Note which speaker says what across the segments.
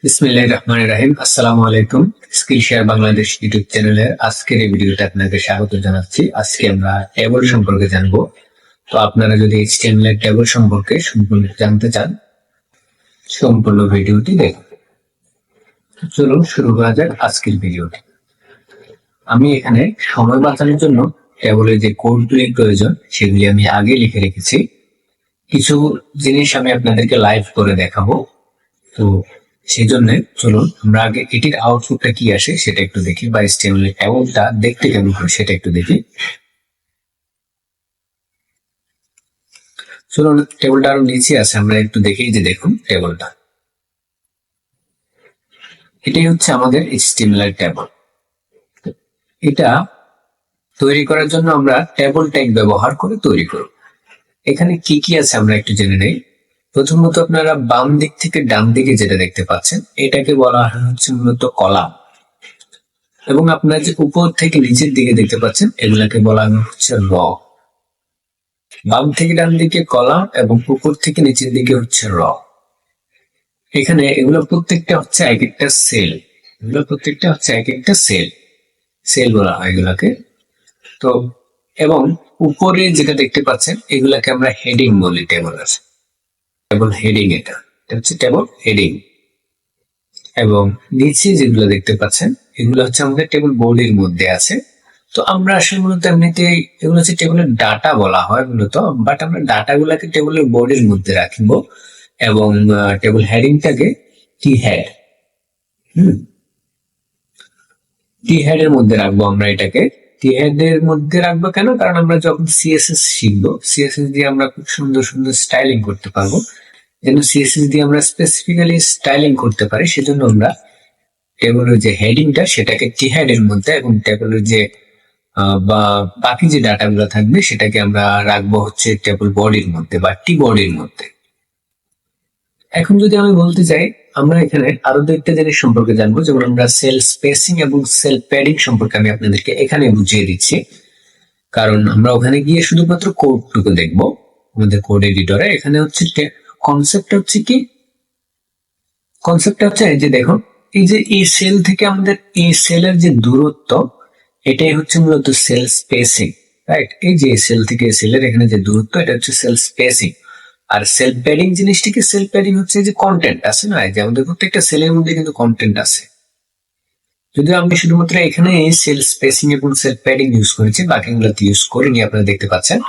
Speaker 1: বিসমিল্লাহির রহমানির রহিম। আসসালামু আলাইকুম। স্কিলশেয়ার বাংলাদেশ ইউটিউব চ্যানেলের আজকের এই ভিডিওতে আপনাকে স্বাগত জানাচ্ছি। আজকে আমরা টেবল সম্পর্কে জানবো। তো আপনারা যদি HTML এর টেবল সম্পর্কে সম্পূর্ণ জানতে চান, সম্পূর্ণ ভিডিওটি দেখুন। চলুন শুরু করা যাক আজকের ভিডিওটি। আমি এখানে সময় বাঁচানোর জন্য টেবলের যে কোডগুলির প্রয়োজন সেগুলি আমি আগে লিখে রেখেছি। কিছু জিনিস আমি আপনাদেরকে লাইভ করে দেখাবো। তো সেই জন্য চলুন আমরা আগে এটির আউটপুটটা কি আসে সেটা একটু দেখি, বা HTML এর টেবলটা দেখতে কেমন হয় সেটা একটু দেখি। চলুন, টেবলটা আরো নিচে আছে, আমরা একটু দেখি। যে দেখুন টেবলটা, এটাই হচ্ছে আমাদের HTML এর টেবল। এটা তৈরি করার জন্য আমরা টেবল ট্যাগ ব্যবহার করে তৈরি করব। এখানে কি কি আছে আমরা একটু জেনে নেই। প্রথমত আপনারা বাম দিক থেকে ডান দিকে যেটা দেখতে পাচ্ছেন এটাকে বলা হচ্ছে মূলত কলাম, এবং আপনার যে উপর থেকে নিচের দিকে দেখতে পাচ্ছেন এগুলাকে বলা হচ্ছে র। বাম থেকে ডান দিকে কলাম এবং উপর থেকে নিচের দিকে হচ্ছে র। এখানে এগুলো প্রত্যেকটা হচ্ছে এক একটা সেল, এগুলো প্রত্যেকটা হচ্ছে এক একটা সেল, সেল বলা হয় এগুলাকে। তো এবং উপরে যেটা দেখতে পাচ্ছেন এগুলাকে আমরা হেডিং বলি। টেবলের টেবল হেডিং, এটা হচ্ছে টেবল হেডিং। এবং নিচে যেগুলো দেখতে পাচ্ছেন এগুলো হচ্ছে আমাদের টেবিল বডির মধ্যে আছে। তো আমরা আসলে মূলত এমনিতে এগুলো হচ্ছে টেবিলের ডাটা বলা হয় মূলত, বাট আমরা ডাটা গুলাকে টেবিলের বডির মধ্যে রাখবো এবং টেবিল হেডিংটাকে টি হেড টি হেড এর মধ্যে রাখবো। আমরা এটাকে টি হেড এর মধ্যে রাখবো কেন? কারণ আমরা যখন সিএসএস শিখবো, সিএসএস দিয়ে আমরা খুব সুন্দর সুন্দর স্টাইলিং করতে পারবো। যেন সিএসএস দিয়ে আমরা স্পেসিফিক্যালি স্টাইলিং করতে পারি, সেজন্য আমরা টেবিলের যে হেডিংটা সেটাকে টি হেড এর মধ্যে, এবং টেবিলের যে বা বাকি যে ডাটাগুলো থাকবে সেটাকে আমরা রাখবো হচ্ছে টেবিল বডির মধ্যে বা টি বডির মধ্যে। এখন যদি আমি বলতে চাই, আমরা এখানে আরো দুইটা জিনিস সম্পর্কে জানবো, যেমন আমরা সেল স্পেসিং এবং সেল প্যাডিং সম্পর্কে আমি আপনাদেরকে এখানে বুঝিয়ে দিচ্ছি, কারণ আমরা ওখানে গিয়ে শুধুমাত্র কোডটুকু দেখবো আমাদের কোড এডিটরে। এখানে হচ্ছে কনসেপ্টটা হচ্ছে কি, কনসেপ্টটা হচ্ছে এই যে দেখুন, এই যে এই সেল থেকে আমাদের এই সেলের যে দূরত্ব, এটাই হচ্ছে মূলত সেল স্পেসিং, রাইট? এই যে সেল থেকে সেলের এখানে যে দূরত্ব, এটা হচ্ছে সেল স্পেসিং। আর সেল প্যাডিং জিনিসটি কি? সেল প্যাডিং হচ্ছে যে কন্টেন্ট আছে না, যে আমাদের প্রত্যেকটা সেলের মধ্যে কিন্তু কন্টেন্ট আছে। যদিও আমি শুধুমাত্র এখানে সেল স্পেসিং এবং সেল প্যাডিং ইউজ করেছি, বাকিগুলোতে ইউজ করিনি, আপনারা দেখতে পাচ্ছেন।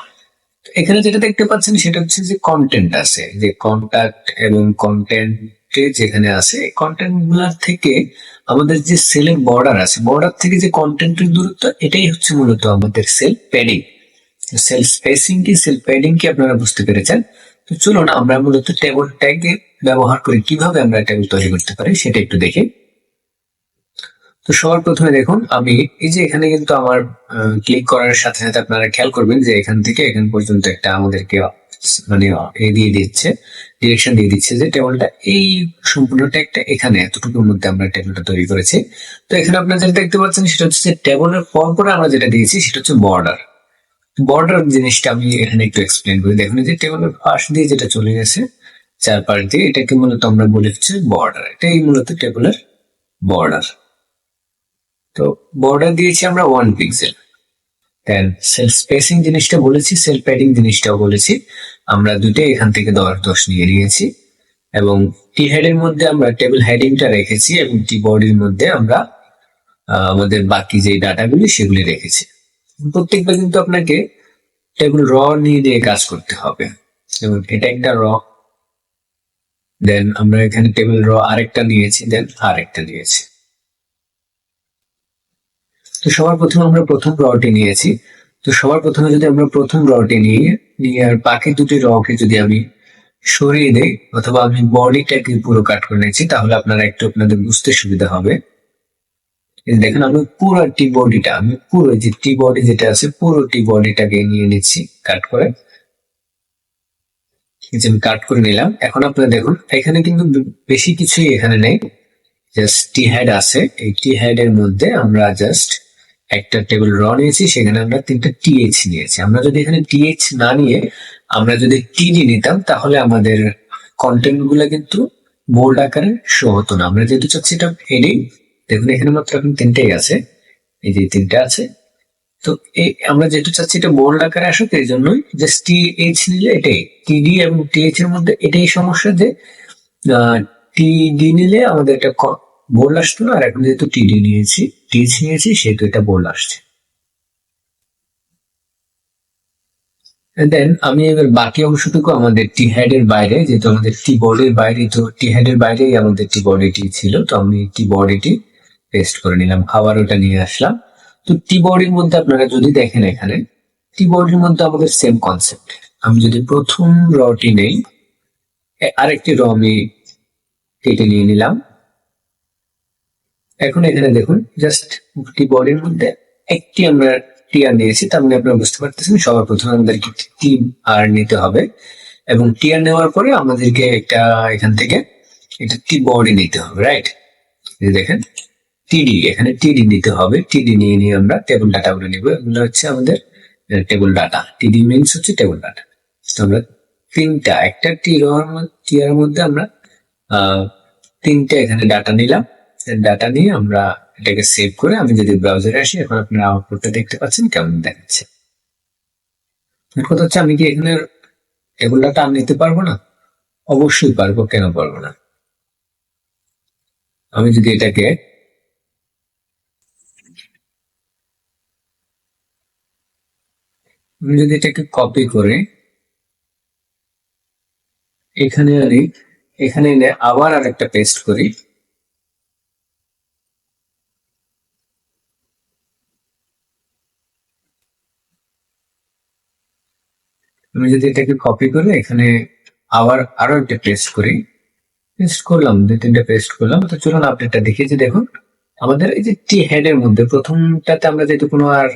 Speaker 1: এখানে যেটা দেখতে পাচ্ছেন সেটা হচ্ছে যে কন্টেন্ট আছে, যে কন্টাক্ট এবং কন্টেন্ট যেখানে আছে, কন্টেন্ট গুলার থেকে আমাদের যে সেলের বর্ডার আছে, বর্ডার থেকে যে কন্টেন্টের দূরত্ব, এটাই হচ্ছে মূলত আমাদের সেল প্যাডিং। সেল স্পেসিং কি সেল প্যাডিং কি আপনারা বুঝতে পেরেছেন। তো চলুন আমরা মূলত টেবল ট্যাগ ব্যবহার করে কিভাবে আমরা টেবল তৈরি করতে পারি সেটা একটু দেখি। তো সবার প্রথমে দেখুন, আমি এই যে এখানে কিন্তু আমার ক্লিক করার সাথে সাথে আপনারা খেয়াল করবেন যে এখান থেকে এখান পর্যন্ত একটা আমাদেরকে মানে দিয়ে দিচ্ছে, ডিরেকশন দিয়ে দিচ্ছে যে টেবিলটা এই সম্পূর্ণ ট্যাগটা এখানে এতটুকুর মধ্যে আমরা টেবিলটা তৈরি করেছি। তো এখানে আপনারা যেটা দেখতে পাচ্ছেন সেটা হচ্ছে টেবিলের পরে আমরা যেটা দিয়েছি সেটা হচ্ছে বর্ডার। বর্ডার জিনিসটা আমি এখানে একটু এক্সপ্লেন করি। দেখুন যে টেবিলের পাশ দিয়ে যেটা চলে গেছে চারপাশ দিয়ে, এটাকে মূলত আমরা বলি হচ্ছে বর্ডার। এটাই মূলত টেবিলের বর্ডার। তো বর্ডার দিয়েছি আমরা 1 পিক্সেল। দেন সেল স্পেসিং জিনিসটা বলেছি, সেল প্যাডিং জিনিসটাও বলেছি, আমরা দুটোই এখান থেকে 10 নিয়ে নিয়েছি। এবং টি হেড এর মধ্যে আমরা টেবিল হেডিংটা রেখেছি, এবং টি বডির মধ্যে আমরা আমাদের বাকি যে ডাটাগুলি সেগুলি রেখেছি। প্রত্যেকবার কিন্তু আপনাকে টেবিল র নিয়ে কাজ করতে হবে, এবং এটা একটা র, দেন আমরা এখানে টেবিল র আরেকটা নিয়েছি, দেন আরেকটা নিয়েছি। তো সবার প্রথমে আমরা প্রথম রটি নিয়েছি। তো সবার প্রথমে যদি আমরা প্রথম রটি নিয়ে আর বাকি দুটি রকে যদি আমি সরিয়ে দেই, অথবা আমি বডিটাকে পুরো কাট করে নিয়েছি, তাহলে আপনারা একটু আপনাদের বুঝতে সুবিধা হবে। দেখেন আমি পুরো টি বডিটা, আমি পুরো যে টি বডি যেটা আছে পুরো টি বডিটাকে নিয়ে নিচ্ছি কাট করে। আমি কাট করে নিলাম। এখন আপনারা দেখুন এখানে কিন্তু বেশি কিছুই এখানে নেই, জাস্ট টি হেড আছে। এই টি হেড এর মধ্যে আমরা জাস্ট একটা টেবিল র নিয়েছি, সেখানে আমরা 3টা টিএইচ নিয়েছি। আমরা যদি এখানে টিএইচ না নিয়ে আমরা যদি টিডি নিতাম, তাহলে আমাদের কন্টেন্ট গুলা কিন্তু বোল্ড আকারে শো হতো না। আমরা যেহেতু চাচ্ছি এটা হেডিং, দেখুন এখানে মাত্র এখন তিনটেই আছে, এই যে তিনটা আছে। তো এই আমরা যেহেতু চাচ্ছি এটা বোল্ড আকারে আসুক, এই জন্যই জাস্ট টি এইচ নিলে এটাই, টিডি এবং টিএইচ এর মধ্যে এটাই সমস্যা যে টিডি নিলে আমাদের এটা বোল্ড আসতো না, আর এখন যেহেতু টিডি নিয়েছি, টিএইচ নিয়েছি, সেহেতু এটা বোল্ড আসছে। দেন আমি এবার বাকি অংশটুকু আমাদের টি হেড এর বাইরে, যেহেতু আমাদের টি বডির বাইরে, তো টি হেড এর বাইরেই আমাদের টি বডিটি ছিল, তো আমি টি বডিটি পেস্ট করে নিলাম, আবার ওটা নিয়ে আসলাম। তো টি বডির মধ্যে আপনারা যদি দেখেন, এখানে টি বডির মধ্যে আমাদের সেম কনসেপ্ট। আমি যদি প্রথম রটি নেই, আরেকটি র আমি কেটে নিয়ে নিলাম। এখন এখানে দেখুন জাস্ট টি বডির মধ্যে একটি আমরা টি আর নিয়েছি, তার মানে আপনারা বুঝতে পারতেছেন সবার প্রথমে আমাদেরকে টি আর নিতে হবে, এবং টি আর নেওয়ার পরে আমাদেরকে একটা এখান থেকে এটা টি বডি নিতে হবে, রাইট? দেখেন টিডি, এখানে টিডি নিতে হবে, টিডি নিয়ে নিয়ে আমরা টেবিল ডাটা গুলো নিবো, এগুলো হচ্ছে আমাদের টেবিল ডাটা, টিডি মিনস হচ্ছে টেবিল ডাটা। তো আমরা তিনটা, একটা টি এর মধ্যে আমরা তিনটা এখানে ডাটা নিলাম, ডাটা নিয়ে আমরা এটাকে সেভ করে, আমি যদি ব্রাউজারে আসি, এখন আপনারা আউটপুটটা দেখতে পাচ্ছেন কেমন দেখাচ্ছে। কথা হচ্ছে আমি কি এখানে টেবিল ডাটা নিতে পারবো না? অবশ্যই পারবো, কেন পারবো না? আমি যদি এটাকে কপি করে এখানে আনি, এখানে এনে আবার আর একটা পেস্ট করি, আমি যদি এটাকে কপি করে এখানে আবার আরো একটা পেস্ট করি, পেস্ট করলাম, দুই তিনটা পেস্ট করলাম, তো চলুন আপডেটটা দেখি। যে দেখুন আমাদের এই যে টি হেড এর মধ্যে প্রথমটাতে আমরা যেহেতু কোনো আর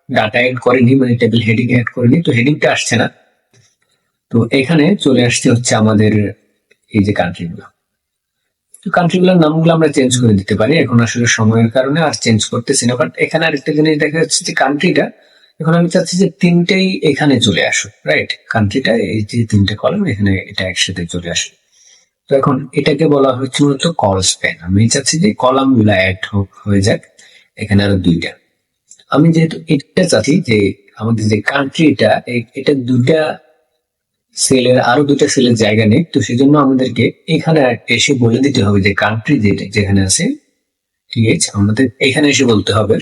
Speaker 1: ডাটা এড করিনি, মানে টেবিল হেডিং এড করিনি, তো হেডিংটা আসছে না। তো এখানে চলে আসছে হচ্ছে আমাদের এই যে কান্ট্রি গুলো, তো কান্ট্রি গুলোর নামগুলো আমরা চেঞ্জ করে দিতে পারি, এখন আসলে সময়ের কারণে আর চেঞ্জ করতেছি না। বাট এখানে আরেকটা জিনিস দেখা যাচ্ছে যে কান্ট্রিটা, এখন আমি চাচ্ছি যে তিনটেই এখানে চলে আসুক, রাইট? কান্ট্রিটা এই যে তিনটে কলাম এখানে এটা একসাথে চলে আসে। তো এখন এটাকে বলা হচ্ছে মূলত কল স্প্যান। আমি চাচ্ছি যে কলাম গুলা অ্যাড হয়ে যাক, এখানে আরো দুইটা। আমি যেহেতু এটা চাচ্ছি যে আমাদের যে কান্ট্রিটা, এটা দুইটা সেলের, আরো দুইটা সেলের জায়গা নেই, তো সেজন্য আমাদেরকে এখানে এসে বলে দিতে হবে যে কান্ট্রি যেখানে আছে টিএইচ, আমাদের এখানে এসে বলতে হবে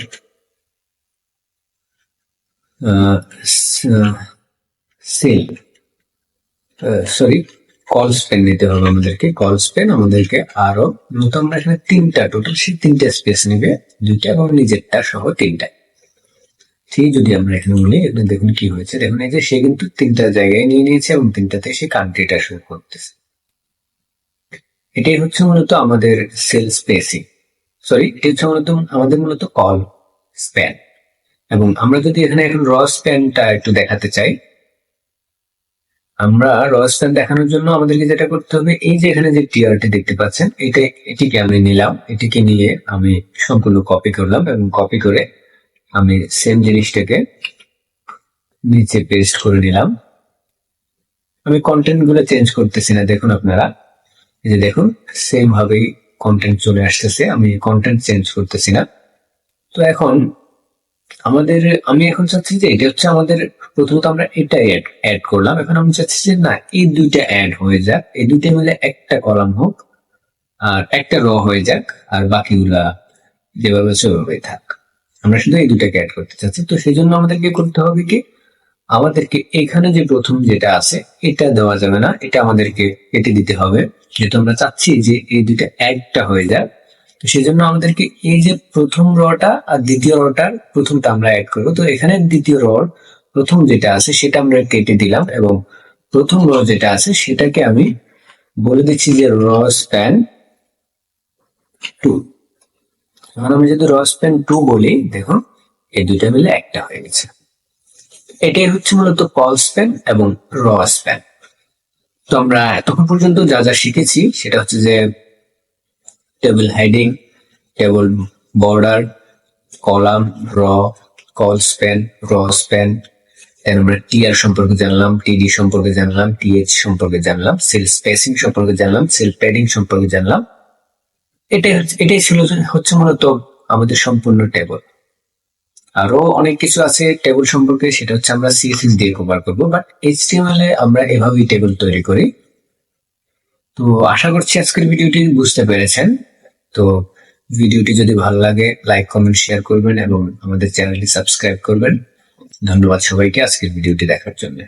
Speaker 1: সেল, সরি, কল স্পেন নিতে হবে আমাদেরকে, কল স্পেন আমাদেরকে আরো, মূলত আমরা এখানে তিনটা টোটাল, সেই তিনটা স্পেস নেবে, দুইটা এবং নিজেরটা সহ তিনটা। ঠিক যদি আমরা এখানে বলি, এখানে দেখুন কি হয়েছে, দেখুন এই যে সে কিন্তু তিনটা জায়গায় নিয়ে নিয়েছে এবং তিনটাতে সে কান্ট্রিটা শো করতেছে। এটাই হচ্ছে মূলত আমাদের সেল স্পেসিং, সরি, এটা হচ্ছে মূলত কল স্প্যান। এবং আমরা যদি এখানে এখন র স্প্যানটা একটু দেখাতে চাই, আমরা র স্প্যান দেখানোর জন্য আমাদেরকে যেটা করতে হবে, এই যে এখানে যে টিআরটি দেখতে পাচ্ছেন, এটিকে আমি নিলাম, এটিকে নিয়ে আমি সম্পূর্ণ কপি করলাম, এবং কপি করে আমি সেম জিনিসটাকে নিচে পেস্ট করে নিলাম। আমি কন্টেন্ট গুলো চেঞ্জ করতেছি না, দেখুন আপনারা, এই যে দেখুন সেম ভাবেই কন্টেন্ট চলে আসতেছে, আমি কন্টেন্ট চেঞ্জ করতেছি না। তো এখন আমি এখন চাচ্ছি যে এটা হচ্ছে আমাদের, প্রথমত আমরা এটা অ্যাড করলাম, এখন আমি চাচ্ছি যে না, এই দুইটা অ্যাড হয়ে যাক, এই দুইটা মিলে একটা কলাম হোক, আর একটা র হয়ে যাক, আর বাকিগুলা যেভাবে সেভাবে থাক। আমরা শুধু এই দুটাকে অ্যাড করতে চাচ্ছি, তো সেই জন্য আমাদেরকে করতে হবে কি, আমাদেরকে এখানে যে প্রথম যেটা আছে এটা দেওয়া যাবে না, এটা আমাদেরকে কেটে দিতে হবে, যেহেতু আমরা চাচ্ছি যে এই দুইটা একটা হয়ে যাক। তো সেই জন্য আমাদেরকে এই যে প্রথম রটা আর দ্বিতীয় রটার প্রথমটা আমরা অ্যাড করবো, তো এখানে দ্বিতীয় রর প্রথম যেটা আছে সেটা আমরা কেটে দিলাম, এবং প্রথম র যেটা আছে সেটাকে আমি বলে দিচ্ছি যে র স্প্যান 2। এখন আমি যদি র স্প্যান 2 বলি, দেখুন এই দুইটা মিলে একটা হয়ে গেছে। এটাই হচ্ছে মূলত কল স্প্যান এবং র স্প্যান। তো আমরা এতক্ষণ পর্যন্ত যা যা শিখেছি সেটা হচ্ছে যে table heading, table border, column, র, কল স্প্যান, র স্প্যান, দেন আমরা টিআর সম্পর্কে জানলাম, টিডি সম্পর্কে জানলাম, টিএইচ সম্পর্কে জানলাম, সেল স্পেসিং সম্পর্কে জানলাম, সেল প্যাডিং সম্পর্কে জানলাম। এটাই ছিল হচ্ছে মূলত আমাদের সম্পূর্ণ টেবল। আরো অনেক কিছু আছে টেবল সম্পর্কে, সেটা হচ্ছে আমরা সিএসএস দিয়ে কভার করবো, বাট এইচটিএমএল এ আমরা এভাবেই টেবল তৈরি করি। তো আশা করছি আজকের ভিডিওটি বুঝতে পেরেছেন। তো ভিডিওটি যদি ভালো লাগে লাইক, কমেন্ট, শেয়ার করবেন এবং আমাদের চ্যানেলটি সাবস্ক্রাইব করবেন। ধন্যবাদ সবাইকে আজকের ভিডিওটি দেখার জন্য।